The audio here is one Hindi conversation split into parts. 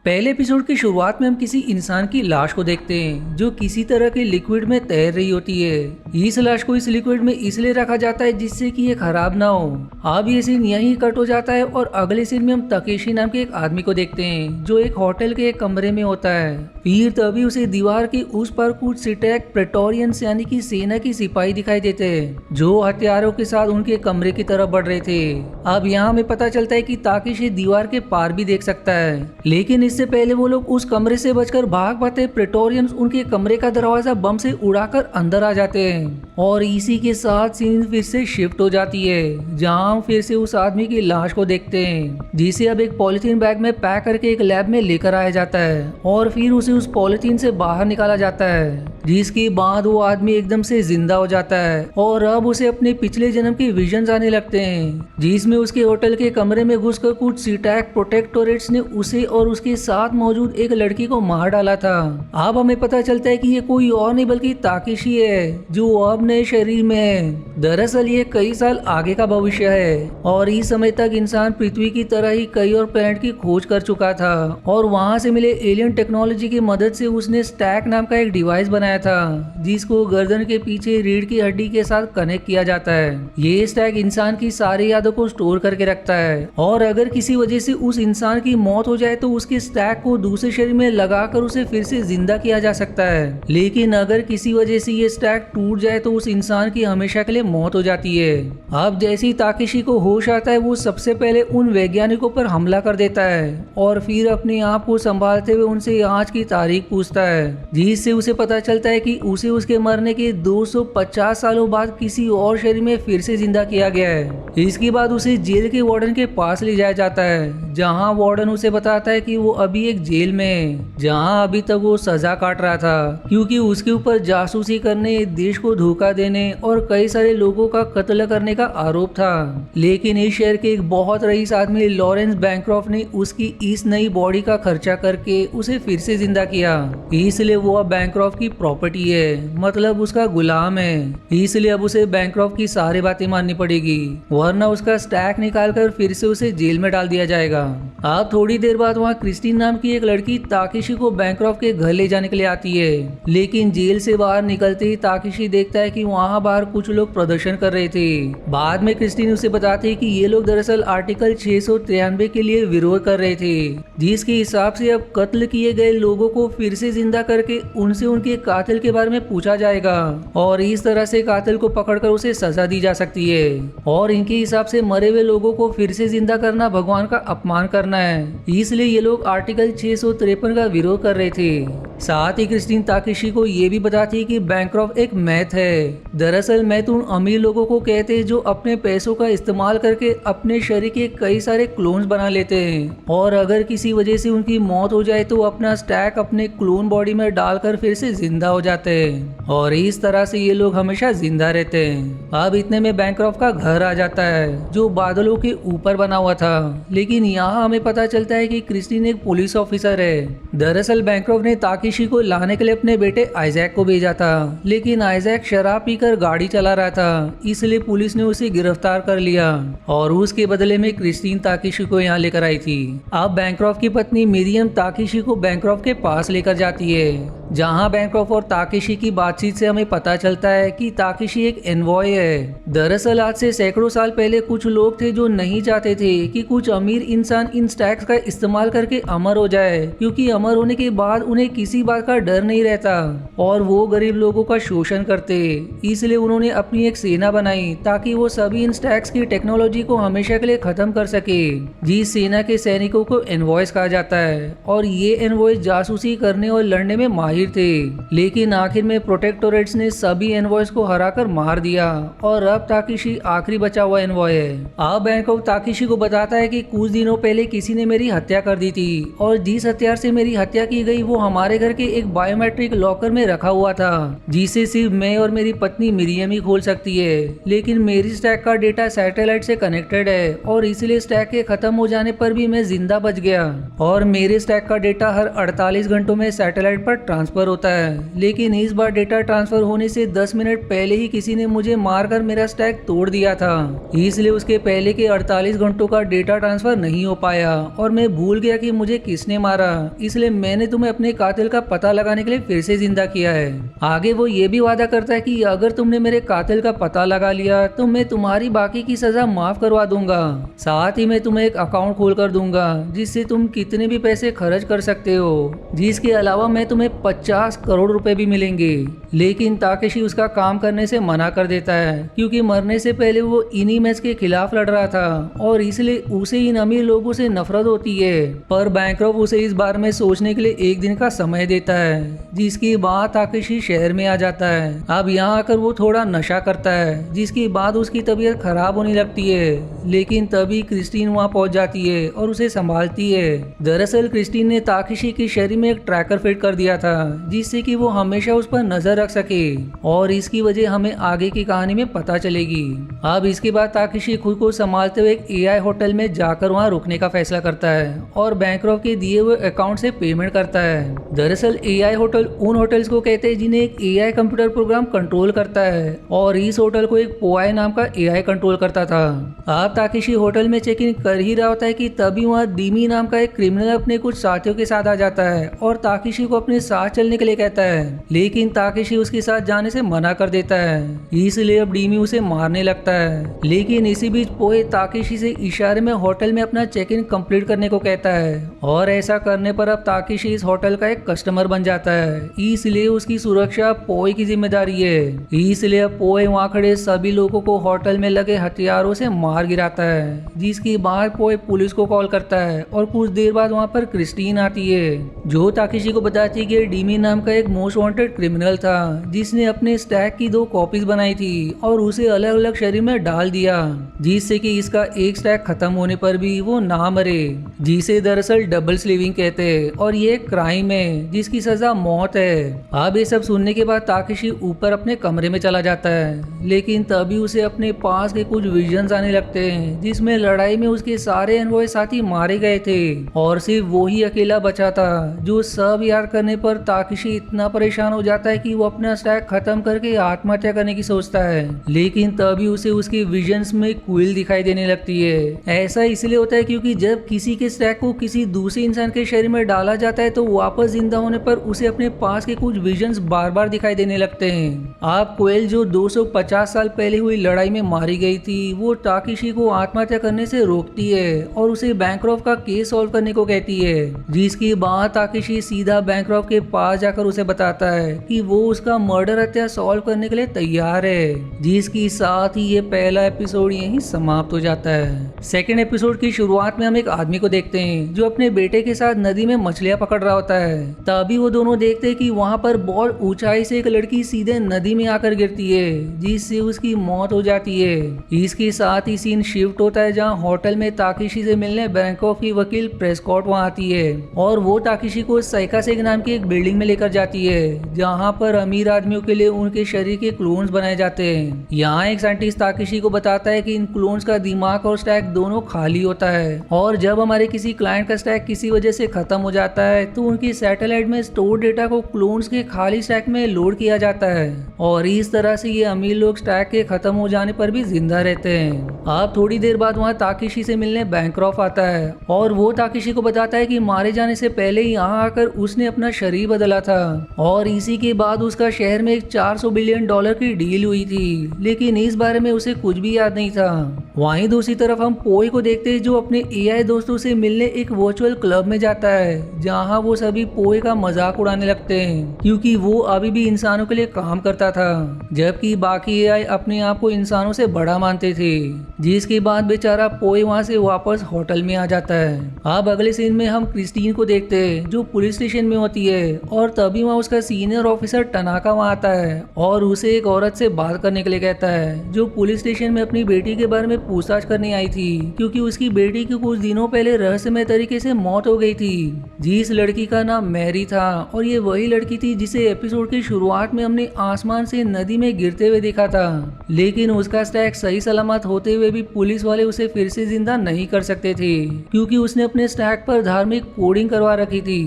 पहले एपिसोड की शुरुआत में हम किसी इंसान की लाश को देखते हैं जो किसी तरह के लिक्विड में तैर रही होती है। इस लाश को इस लिक्विड में इसलिए रखा जाता है जिससे कि ये खराब ना हो। अब ये सीन यहीं कट हो जाता है और अगले सीन में हम ताकेशी नाम के एक आदमी को देखते हैं जो एक होटल के एक कमरे में होता है। फिर तभी उसे दीवार के उस पर कुछ सिटैक प्रेटोरियंस यानी कि सेना की सिपाही दिखाई देते हैं जो हथियारों के साथ उनके कमरे की तरफ बढ़ रहे थे। अब यहाँ हमें पता चलता है कि ताकेशी दीवार के पार भी देख सकता है, लेकिन इससे पहले वो लोग उस कमरे से बचकर भाग पाते प्रेटोरियंस उनके कमरे का दरवाजा बम से उड़ाकर अंदर आ जाते हैं और इसी के साथ सीन फिर से शिफ्ट हो जाती है जहां हम फिर से उस आदमी की लाश को देखते हैं जिसे अब एक पॉलिथीन बैग में पैक करके एक लैब में लेकर आया जाता है और फिर उसे उस पॉलिथीन से बाहर निकाला जाता है, जिसके बाद वो आदमी एकदम से जिंदा हो जाता है और अब उसे अपने पिछले जन्म के विजन्स आने लगते हैं जिसमें उसके होटल के कमरे में घुसकर कुछ सिटैक प्रोटेक्टोरेट्स ने उसे और उसके साथ मौजूद एक लड़की को मार डाला था। अब हमें पता चलता है कि ये कोई और नहीं बल्कि ताकेशी है जो अब नए शरीर में है। दरअसल ये कई साल आगे का भविष्य है और इस समय तक इंसान पृथ्वी की तरह ही कई और प्लैनेट की खोज कर चुका था और वहां से मिले एलियन टेक्नोलॉजी की मदद से उसने स्टैक नाम का एक डिवाइस बनाया था जिसको गर्दन के पीछे रीढ़ की हड्डी के साथ कनेक्ट किया जाता है। ये स्टैक इंसान की सारी यादों को स्टोर करके रखता है और अगर किसी वजह से उस इंसान की मौत हो जाए तो उसके स्टैक को दूसरे शरीर में लगाकर उसे फिर से जिंदा किया जा सकता है, लेकिन अगर किसी वजह से ये स्टैक टूट जाए तो उस इंसान की हमेशा के लिए मौत हो जाती है। अब जैसे ही ताकेशी को होश आता है वो सबसे पहले उन वैज्ञानिकों पर हमला कर देता है और फिर अपने आप को संभालते हुए उनसे आज की तारीख पूछता है जिससे उसे पता चलता है कि उसे उसके मरने के 250 सालों बाद किसी और शरीर में फिर से जिंदा किया गया है। इसके बाद उसे जेल के वार्डन के पास ले जाया जाता है जहां वार्डन उसे बताता है कि वो अभी एक जेल में है जहां अभी तक वो सजा काट रहा था क्योंकि उसके ऊपर जासूसी करने, देश को धोखा देने और कई सारे लोगों का कत्ल करने का आरोप था। लेकिन इस शहर के एक बहुत रईस आदमी लॉरेंस बैंक्रॉफ्ट ने उसकी इस नई बॉडी का खर्चा करके उसे फिर से जिंदा किया, इसलिए वो अब बैंक्रॉफ्ट की प्रॉपर्टी है, मतलब उसका गुलाम है। इसलिए अब उसे बैंक्रॉफ्ट की सारी बातें माननी पड़ेगी वरना उसका स्टैक निकालकर फिर से उसे जेल में डाल दिया जाएगा। अब थोड़ी देर बाद वहाँ क्रिस्टीन नाम की एक लड़की ताकेशी को बैंक्रॉफ्ट के घर ले जाने के लिए आती है, लेकिन जेल से बाहर निकलते ही ताकेशी देखता है कि वहाँ बाहर कुछ लोग प्रदर्शन कर रहे थे। बाद में क्रिस्टीन उसे बताती है कि ये लोग दरअसल आर्टिकल 693 के लिए विरोध कर रहे थे जिसके हिसाब से अब कत्ल किए गए लोगों को फिर से जिंदा करके उनसे उनके कातिल के बारे में पूछा जाएगा और इस तरह से कातिल को पकड़कर उसे सजा दी जा सकती है और इनके हिसाब से मरे हुए लोगों को फिर से जिंदा करना भगवान का अपमान करना है, इसलिए ये लोग आर्टिकल 653 का विरोध कर रहे थे। साथ ही क्रिस्टीन ताकेशी को ये भी बताती है कि बैंक्रॉफ्ट एक मैथ है। दरअसल मैथ उन अमीर लोगों को कहते हैं जो अपने पैसों का इस्तेमाल करके अपने शरीर के कई सारे क्लोन्स बना लेते हैं और अगर किसी वजह से उनकी मौत हो जाए तो अपना स्टैक अपने क्लोन बॉडी में डालकर फिर से जिंदा हो जाते हैं और इस तरह से ये लोग हमेशा जिंदा रहते हैं। अब इतने में बैंक्रॉफ्ट का घर आ जाता है जो बादलों के ऊपर बना हुआ था, लेकिन यहाँ हमें पता चलता है कि क्रिस्टीन एक पुलिस ऑफिसर है। दरअसल बैंक्रॉफ्ट ने ताकेशी को लाने के लिए अपने बेटे आइजैक को भेजा था, लेकिन आइजैक शराब पीकर गाड़ी चला रहा था, इसलिए पुलिस ने उसे गिरफ्तार कर लिया और उसके बदले में क्रिस्टीन ताकेशी को यहाँ लेकर आई थी। अब बैंक्रॉफ्ट की पत्नी मिरियम ताकेशी को बैंक्रॉफ्ट के पास लेकर जाती है जहां बैंक्रॉफ्ट और ताकेशी की बातचीत से हमें पता चलता है कि ताकेशी एक एनवॉय है। दरअसल आज से सैकड़ों साल पहले कुछ लोग थे जो नहीं चाहते थे कि कुछ अमीर इंसान इन स्टैक्स का इस्तेमाल करके अमर हो जाए, क्योंकि अमर होने के बाद उन्हें किसी बात का डर नहीं रहता और वो गरीब लोगों का शोषण करते। इसलिए उन्होंने अपनी एक सेना बनाई ताकि वो सभी इन स्टैक्स की टेक्नोलॉजी को हमेशा के लिए खत्म कर सके। जिस सेना के सैनिकों को एनवॉयज कहा जाता है और ये एनवॉयज जासूसी करने और लड़ने में माहिर थे, लेकिन आखिर में प्रोटेक्टोरेट्स ने सभी एनवॉयज को हराकर मार दिया और अब ताकेशी आखिरी बचा हुआ एनवॉय है। अब बैंक्रॉफ्ट ताकेशी को बताता है कि कुछ दिनों पहले किसी ने मेरी हत्या कर दी थी और जिस हथियार से मेरी हत्या की गई वो हमारे घर के एक बायोमेट्रिक लॉकर में रखा हुआ था जिसे सिर्फ मैं और मेरी पत्नी मिरियम ही खोल सकती है, लेकिन मेरी स्टैक का डेटा सैटेलाइट से कनेक्टेड है और इसलिए स्टैक के खत्म हो जाने पर भी मैं जिंदा बच गया और मेरे स्टैक का डेटा हर 48 घंटों में सैटेलाइट पर ट्रांसफर ट्रांसफर होता है, लेकिन इस बार डेटा ट्रांसफर होने से 10 मिनट पहले ही किसी ने मुझे मारकर मेरा स्टैक तोड़ दिया था, इसलिए उसके पहले के 48 घंटों का डेटा ट्रांसफर नहीं हो पाया और मैं भूल गया कि मुझे किसने मारा, इसलिए मैंने तुम्हें अपने कातिल का पता लगाने के लिए फिर से जिंदा किया है। आगे वो ये भी वादा करता है कि अगर तुमने मेरे कातिल का पता लगा लिया तो मैं तुम्हारी बाकी की सजा माफ करवा दूंगा, साथ ही मैं तुम्हें एक अकाउंट खोल कर दूंगा जिससे तुम कितने भी पैसे खर्च कर सकते हो, जिसके अलावा मैं तुम्हें 50 करोड़ रुपए भी मिलेंगे। लेकिन ताकेशी उसका काम करने से मना कर देता है क्योंकि मरने से पहले वो इन्हीं मैच के खिलाफ लड़ रहा था और इसलिए उसे इन अमीर लोगों से नफरत होती है। पर बैंक्रॉफ्ट उसे इस बारे में सोचने के लिए एक दिन का समय देता है, जिसके बाद ताकेशी शहर में आ जाता है। अब यहाँ आकर वो थोड़ा नशा करता है, जिसके बाद उसकी तबीयत खराब होने लगती है, लेकिन तभी क्रिस्टीन वहाँ पहुँच जाती है और उसे संभालती है। दरअसल क्रिस्टीन ने ताकेशी के शरीर में एक ट्रैकर फिट कर दिया था जिससे कि वो हमेशा उस पर नजर रख सके और इसकी वजह हमें आगे की कहानी में पता चलेगी। अब इसके बाद ताकेशी खुद को संभालते हुए एक एआई होटल में जाकर वहां रुकने का फैसला करता है और बैंक्रॉफ्ट के दिए हुए अकाउंट से पेमेंट करता है। दरअसल एआई होटल उन होटल्स को कहते हैं जिन्हें एक एआई कंप्यूटर प्रोग्राम कंट्रोल करता है और इस होटल को एक पोआई नाम का एआई कंट्रोल करता था। अब ताकेशी होटल में चेक इन कर ही रहा होता है कि तभी वहाँ दिमी नाम का एक क्रिमिनल अपने कुछ साथियों के साथ आ जाता है और ताकेशी को अपने साथ चलने के लिए कहता है, लेकिन ताकेशी उसके साथ जाने से मना कर देता है, इसलिए अब डीमी उसे मारने लगता है। लेकिन इसी बीच पोए ताकेशी से इशारे में होटल में अपना चेक इन कंप्लीट करने को कहता है और ऐसा करने पर अब ताकेशी इस होटल का एक कस्टमर बन जाता है, इसलिए उसकी सुरक्षा पोए की जिम्मेदारी है। इसलिए अब पोए वहाँ खड़े सभी लोगों को होटल में लगे हथियारों से मार गिराता है, जिसके बाद पोए पुलिस को कॉल करता है और कुछ देर बाद वहाँ पर क्रिस्टीन आती है जो ताकेशी को बताती है कि डीमी नाम का एक मोस्ट वांटेड क्रिमिनल था जिसने अपने स्टैक की 2 कॉपीज बनाई थी और उसे अलग अलग शरीर में डाल दिया, जिससे कि इसका एक स्टैक खत्म होने पर भी वो ना मरे, जिसे दरअसल डबल स्लीविंग कहते हैं और ये एक क्राइम है जिसकी सजा मौत है। अब ये सब सुनने के बाद ताकेशी ऊपर अपने कमरे में चला जाता है, लेकिन तभी उसे अपने पास के कुछ विजन्स आने लगते हैं जिसमें लड़ाई में उसके सारे अनवय साथी मारे गए थे और सिर्फ वो ही अकेला बचा था, जो सब याद करने पर ताकेशी इतना परेशान हो जाता है कि वो अपना स्टैक खत्म करके आत्महत्या करने की सोचता है। लेकिन तभी उसे उसके विजन्स में क्विल दिखाई देने लगती है। ऐसा इसलिए होता है क्योंकि जब किसी के स्टैक को किसी दूसरे इंसान के शरीर में डाला जाता है तो वापस जिंदा होने पर उसे अपने पास के कुछ विजन्स बार बार दिखाई देने लगते हैं। आप क्विल जो 250 साल पहले हुई लड़ाई में मारी गई थी वो ताकेशी को आत्महत्या करने से रोकती है और उसे बैंक्रॉफ्ट का केस सॉल्व करने को कहती है, जिसकी बात ताकेशी सीधा बैंक्रॉफ्ट के पास जाकर उसे बताता है कि वो उसका मर्डर हत्या सॉल्व करने के लिए तैयार है, जिसकी साथ ही ये पहला एपिसोड यहीं समाप्त हो जाता है। सेकेंड एपिसोड की शुरुआत में हम एक आदमी को देखते हैं जो अपने बेटे के साथ नदी में मछलियां पकड़ रहा होता है। तभी वो दोनों देखते हैं कि वहाँ पर बहुत ऊंचाई से एक लड़की सीधे नदी में आकर गिरती है, जिससे उसकी मौत हो जाती है। इसके साथ ही सीन शिफ्ट होता है जहाँ होटल में ताकेशी से मिलने बैंकॉक की वकील प्रेस्कॉट वहाँ आती है और वो ताकेशी को साइकासेक नाम की एक बिल्डिंग में लेकर जाती है जहाँ पर अमीर आदमियों के लिए उनके शरीर के क्लोन्स बनाए जाते हैं। यहाँ एक साइंटिस्ट ताकेशी को बताता है कि इन क्लोन्स का दिमाग और स्टैक दोनों खाली होता है और जब हमारे किसी क्लाइंट का स्टैक किसी वजह से खत्म हो जाता है तो उनकी सैटेलाइट में स्टोर डेटा को क्लोन्स के खाली स्टैक में लोड किया जाता है और इस तरह से ये अमीर लोग स्टैक के खत्म हो जाने पर भी जिंदा रहते हैं। अब थोड़ी देर बाद वहाँ ताकेशी से मिलने बैंक्रॉफ्ट आता है और वो ताकेशी को बताता है कि मारे जाने से पहले यहाँ आकर उसने अपना शरीर बदला था और इसी के बाद उसका शहर में एक 400 बिलियन डॉलर की डील हुई थी, लेकिन इस बारे में उसे कुछ भी याद नहीं था। वहीं दूसरी तरफ हम पोई को देखते हैं जो अपने एआई दोस्तों से मिलने एक वर्चुअल क्लब में जाता है जहां वो सभी पोई का मजाक उड़ाने लगते हैं क्योंकि वो अभी भी इंसानों के लिए काम करता था, जबकि बाकी एआई अपने आप को इंसानों से बड़ा मानते थे। जिसके बाद बेचारा पोई वहां से वापस होटल में आ जाता है। अब अगले सीन में हम क्रिस्टीन को देखते हैं जो पुलिस स्टेशन में होती है और तभी वहाँ उसका सीनियर ऑफिसर टनाका वहाँ आता है और उसे एक औरत से बात करने के लिए कहता है जो पुलिस स्टेशन में अपनी बेटी के बारे में पूछताछ करने आई थी क्योंकि उसकी बेटी की कुछ दिनों पहले रहस्यमय तरीके से मौत हो गई थी। जिस लड़की का नाम मैरी था और ये वही लड़की थी जिसे एपिसोड की शुरुआत में हमने आसमान से नदी में गिरते हुए देखा था, लेकिन उसका स्टैक सही सलामत होते हुए भी पुलिस वाले उसे फिर से जिंदा नहीं कर सकते थे क्योंकि उसने अपने स्टैक पर धार्मिक कोडिंग करवा रखी थी।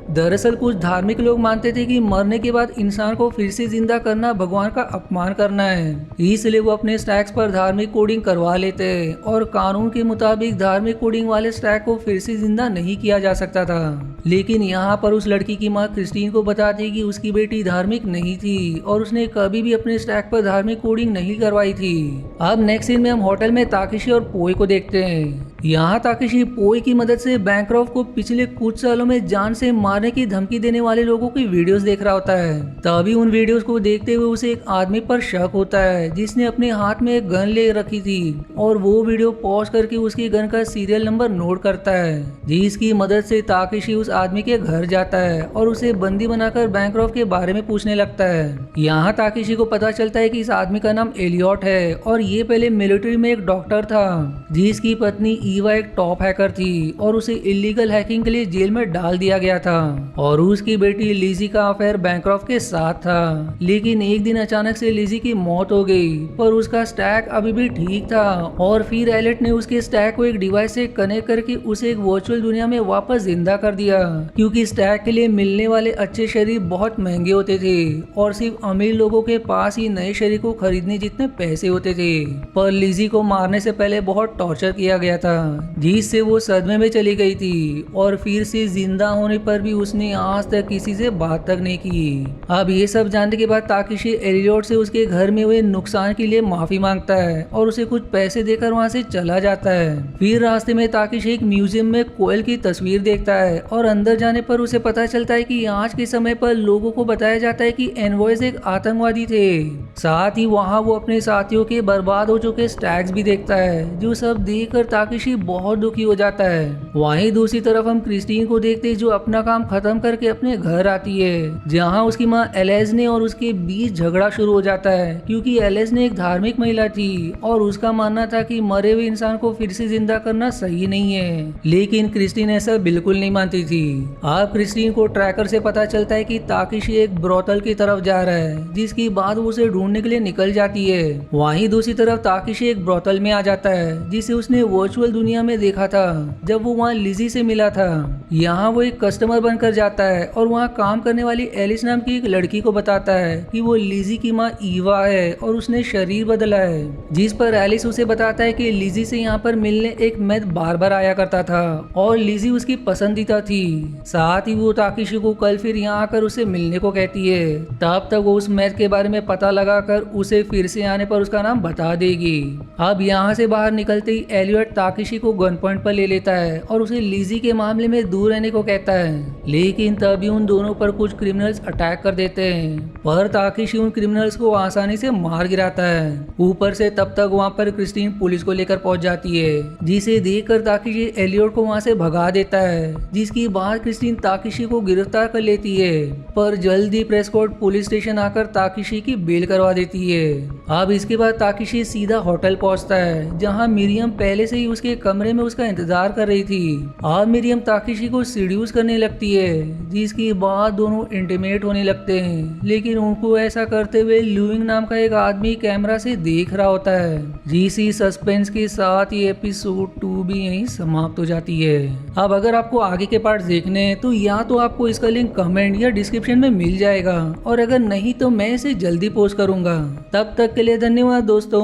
दरअसल कुछ धार्मिक लोग मानते थे कि मरने के बाद इंसान को फिर से जिंदा करना भगवान का अपमान करना है, इसलिए वो अपने स्टैक्स पर धार्मिक कोडिंग करवा लेते और कानून के मुताबिक धार्मिक कोडिंग वाले स्टैक को फिर से जिंदा नहीं किया जा सकता था। लेकिन यहाँ पर उस लड़की की माँ क्रिस्टीन को बताती कि उसकी बेटी धार्मिक नहीं थी और उसने कभी भी अपने स्टैक पर धार्मिक कोडिंग नहीं करवाई थी। अब नेक्स्ट सीन में हम होटल में ताकेशी और पोई को देखते हैं। यहाँ ताकेशी पोई की मदद से बैंक्रॉफ्ट को पिछले कुछ सालों में जान से मारने की धमकी देने वाले लोगों की वीडियोस देख रहा होता है। तभी उन वीडियोस को देखते हुए उसे एक आदमी पर शक होता है जिसने अपने हाथ में एक गन ले रखी थी और वो वीडियो पॉज करके उसकी गन का सीरियल नंबर नोट करता है, जिसकी मदद से ताकेशी उस आदमी के घर जाता है और उसे बंदी बनाकर बैंक्रॉफ्ट के बारे में पूछने लगता है। यहाँ ताकेशी को पता चलता है कि इस आदमी का नाम एलियट है और ये पहले मिलिट्री में एक डॉक्टर था जिसकी पत्नी ईवा एक टॉप हैकर थी और उसे इलीगल हैकिंग के लिए जेल में डाल दिया गया था और उसकी बेटी लिजी का अफेयर बैंक्रॉफ्ट के साथ था। लेकिन एक दिन अचानक से लिजी की मौत हो गई पर उसका स्टैक अभी भी ठीक था और फिर एलियट ने उसके स्टैक को एक डिवाइस से कनेक्ट करके उसे एक वर्चुअल दुनिया में वापस जिंदा कर दिया क्योंकि स्टैक के लिए मिलने वाले अच्छे शरीर बहुत महंगे होते थे और सिर्फ अमीर लोगों के पास ही नए शरीर को खरीदने जितने पैसे होते थे। पर लिजी को मारने से पहले बहुत टॉर्चर किया गया था जिससे वो सदमे में चली गई थी और फिर से जिंदा होने पर भी उसने आज तक किसी से बात तक नहीं की। अब ये सब जानने के बाद ताकेशी एलियट से उसके घर में हुए नुकसान के लिए माफी मांगता है और उसे कुछ पैसे देकर वहाँ से चला जाता है। फिर रास्ते में ताकेशी एक म्यूजियम में कोयल की तस्वीर देखता है और अंदर जाने पर उसे पता चलता है कि आज के समय पर लोगों को बताया जाता है कि एनवॉयज एक आतंकवादी थे। साथ ही वहाँ वो अपने साथियों के बर्बाद हो चुके स्टैक्स भी देखता है जो सब देखकर ताकेशी बहुत दुखी हो जाता है। वहीं दूसरी तरफ हम क्रिस्टीन को देखते हैं जो अपना काम खत्म करके अपने घर आती है जहां उसकी मां एलेज ने और उसके बीच झगड़ा शुरू हो जाता है क्योंकि एलेज ने एक धार्मिक महिला थी और उसका मानना था कि मरे हुए इंसान को फिर से जिंदा करना सही नहीं है, लेकिन क्रिस्टीन ऐसा बिल्कुल नहीं मानती थी। अब क्रिस्टीन को ट्रैकर से पता चलता है कि ताकेशी एक ब्रोथल की तरफ जा रहा है जिसकी बाद वो उसे ढूंढने के लिए निकल जाती है। वहीं दूसरी तरफ ताकेशी एक ब्रोथल में आ जाता है जिसे उसने वर्चुअल दुनिया में देखा था जब वो वहाँ लिजी से मिला था। यहाँ वो एक कस्टमर बनकर जाता है और वहाँ काम करने वाली एलिस नाम की एक लड़की को बताता है कि वो लिजी की माँ ईवा है और उसने शरीर बदला है, जिस पर एलिस उसे बताता है कि लिजी से यहाँ पर मिलने एक मैथ बार बार आया करता था और लिजी उसकी पसंदीदा थी। साथ ही वो ताकेशी को कल फिर यहाँ आकर उसे मिलने को कहती है। तब तक वो उस मैथ के बारे में पता लगाकर उसे फिर से आने पर उसका नाम बता देगी। अब यहाँ से बाहर निकलते ही एलियट ताकेशी को गन पॉइंट पर ले लेता है और उसे लिजी के मामले में दूर रहने को कहता है, लेकिन तभी उन दोनों पर कुछ क्रिमिनल्स अटैक कर देते हैं पर ताकेशी उन क्रिमिनल्स को आसानी से मार गिराता है। ऊपर से तब तक वहाँ पर क्रिस्टीन पुलिस को लेकर पहुंच जाती है जिसे देखकर ताकेशी एलियट को वहाँ से भगा देता है, जिसकी बाद क्रिस्टीन ताकेशी को गिरफ्तार कर लेती है पर जल्दी प्रेस्कॉट पुलिस स्टेशन आकर ताकेशी की बेल करवा देती है। अब इसके बाद ताकेशी सीधा होटल पहुंचता है जहां मिरियम पहले से ही उसके कमरे में उसका इंतजार कर रही थी। अब मिरियम ताकेशी को सीड्यूस करने लगती है जिसके बाद दोनों इंटीमेट होने लगते हैं, लेकिन उनको ऐसा करते हुए लुइंग नाम का एक आदमी कैमरा से देख रहा होता है। जिसी सस्पेंस के साथ ये एपिसोड 2 भी यहीं समाप्त हो जाती है। अब अगर आपको आगे के पार्ट देखने हैं तो या तो आपको इसका लिंक कमेंट या डिस्क्रिप्शन में मिल जाएगा और अगर नहीं तो मैं इसे जल्दी पोस्ट करूंगा। तब तक के लिए धन्यवाद दोस्तों।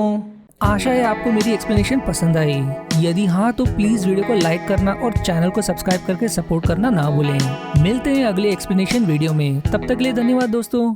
आशा है आपको मेरी एक्सप्लेनेशन पसंद आई। यदि हाँ तो प्लीज वीडियो को लाइक करना और चैनल को सब्सक्राइब करके सपोर्ट करना ना भूलें। मिलते हैं अगले एक्सप्लेनेशन वीडियो में, तब तक के लिए धन्यवाद दोस्तों।